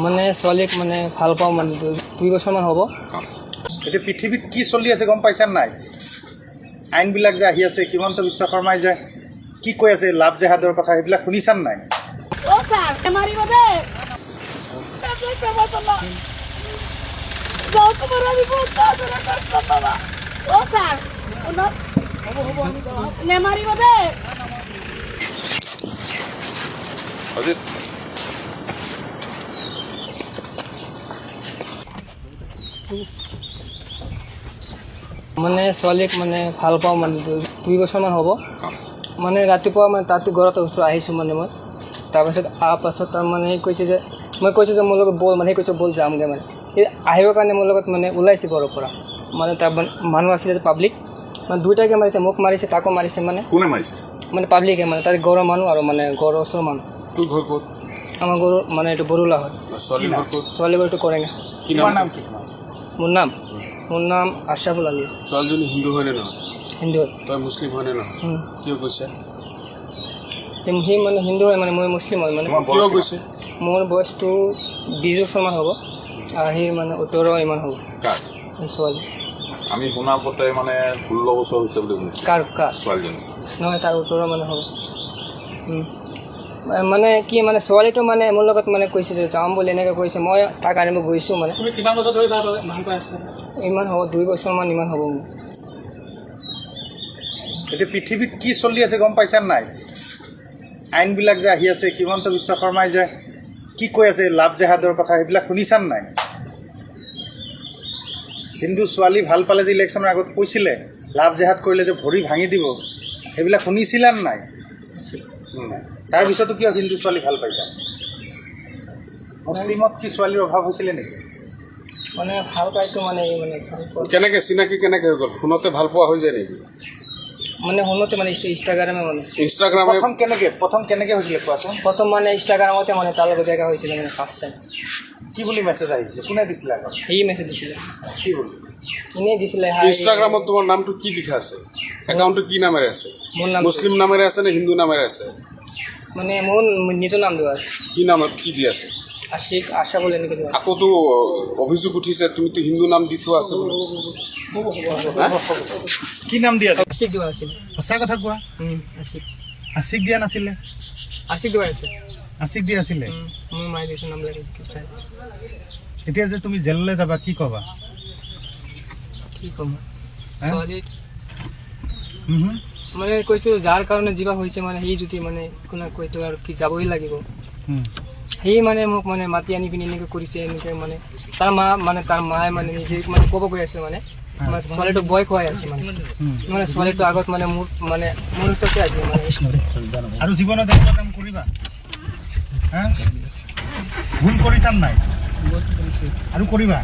মানে ছোৱালীক মানে ভাল পাওঁ মানে 2 বছৰমান হ'ব। এতিয়া পৃথিৱীত কি চলি আছে গম পাইছা নাই? আইনবিলাক যে আহি আছে, হিমন্ত বিশ্ব শৰ্মাই যে কি কৈ আছে লাভ জেহাদৰ কথা, সেইবিলাক শুনিছা নাই? মানে ছোৱালীক মানে ভাল পাওঁ মানে 2 বছৰমান হ'ব। মানে ৰাতিপুৱা মানে তাত ঘৰত আহিছোঁ মানে মই, তাৰপাছত অহাৰ পাছত তাৰমানে কৈছে যে মই কৈছোঁ যে মোৰ লগত ব'ল, মানে কৈছোঁ ব'ল যামগৈ মানে। এই আহিবৰ কাৰণে মোৰ লগত মানে ওলাইছে ঘৰৰ পৰা। মানে তাৰ মানুহ আছিলে যে পাব্লিক, মানে দুইটাকে মাৰিছে, মোক মাৰিছে তাকো মাৰিছে। মানে কোনে মাৰিছে? মানে পাব্লিকে, মানে তাৰ ঘৰৰ মানুহ আৰু মানে ঘৰৰ ওচৰৰ মানুহ। তোৰ ঘৰ ক'ত? আমাৰ ঘৰ মানে এইটো বৰুলা হয়। ছোৱালী ঘৰ ক'ত? ছোৱালী ঘৰটো কৰেঙা। কি নাম কি তোমাৰ? মোৰ নাম আশৰাফুল আলী। ছোৱালীজনী হিন্দু হয়নে নহয়? হিন্দু হয়। তই মুছলিম হয়নে নহয়? কিয় কৈছে? সি মানে হিন্দু হয়, মানে মই মুছলিম হয়। মানে কিয় কৈছে? মোৰ বয়সটো 20 বছৰমান হ'ব, আৰু সি মানে 18 ইমান হ'ব। ছোৱালী আমি শুনা মতে মানে 16 বছৰ হৈছে বুলি শুনিছোঁ। কাৰ ছোৱালীজনী নহয়, তাৰ 18 মানে হ'ব। মানে কি মানে ছোৱালীটো মানে মোৰ লগত মানে কৈছে যে যাম বুলি এনেকৈ কৈছে। মই তাক আনিব গৈছোঁ। মানে তুমি কিমান বছৰ ধৰি ভাল পাই আছা? ইমান হ'ব 2 বছৰমান ইমান হ'ব মোৰ। এতিয়া পৃথিৱীত কি চলি আছে গম পাইছা নাই? আইনবিলাক যে আহি আছে, হিমন্ত বিশ্ব শৰ্মাই যে কি কৈ আছে লাভ জেহাদৰ কথা, সেইবিলাক শুনিছা নাই? হিন্দু ছোৱালী ভাল পালে যে ইলেকশ্যনৰ আগত কৈছিলে লাভ জেহাদ কৰিলে যে ভৰি ভাঙি দিব, সেইবিলাক শুনিছিলা নাই? তাৰপিছতো কিয় হিন্দু ছোৱালী ভাল পাইছা? মুছলিমত কি ছোৱালীৰ অভাৱ হৈছিলে নেকি? মানে ভাল পাইছোঁ মানে কেনেকৈ চিনাকি কেনেকৈ হৈ গ'ল? ফোনতে ভাল পোৱা হৈ যায় নেকি? মানে শুনোতে মানে ইনষ্টাগ্ৰামে মানে ইনষ্টাগ্ৰামে প্ৰথম কেনেকৈ হৈছিলে কোৱাচোন? প্ৰথম মানে ইনষ্টাগ্ৰামতে মানে তাৰ লগত জেগা হৈছিলে মানে ফাৰ্ষ্ট টাইম। কি বুলি মেছেজ আহিছিলে? কোনে দিছিলে আগত? সি মেছেজ দিছিলে। কি বুলি? এনেই দিছিলে। ইনষ্টাগ্ৰামত তোমাৰ নামটো কি লিখা আছে? একাউণ্টটো কি নামেৰে আছে? মোৰ নাম মুছলিম নামেৰে আছে নে হিন্দু নামেৰে আছে? মানে মোৰ নিজৰ নাম দিয়া আছে। কি নামত কি দি আছে? আশৰাফুল এনেকৈ দিয়া আছে। আকৌতো অভিযোগ উঠিছে তুমিতো হিন্দু নাম দি থোৱা আছে বুলি। কি নাম দি আছে? আশিক দিয়া আছিলে। সঁচা কথা কোৱা। আশিক দিয়া নাছিলে? আশিক দিয়া আছে। আশিক দিয়া আছিলে? মোৰ মায়ে দিছে নাম লাগে। এতিয়া যে তুমি জেললৈ যাবা, কি ক'বা? কি ক'ম ছোৱালী মানে কৈছোঁ যাৰ কাৰণে যিবা হৈছে মানে সি যদি মানে কোনে কৈতো আৰু কি যাবই লাগিব। সি মানে মোক মানে মাতি আনি পিনি এনেকৈ কৰিছে। এনেকৈ মানে তাৰ মায়ে মানে নিজে মানে ক'ব গৈ আছে মানে ছোৱালীটো বয় খুৱাই আছে। মানে ছোৱালীটো আগত মানে মোৰ ওচৰতে আছে মানে। আৰু জীৱনত এনেকুৱা কাম কৰিবা? ভুল কৰিছা নাই? আৰু কৰিবা?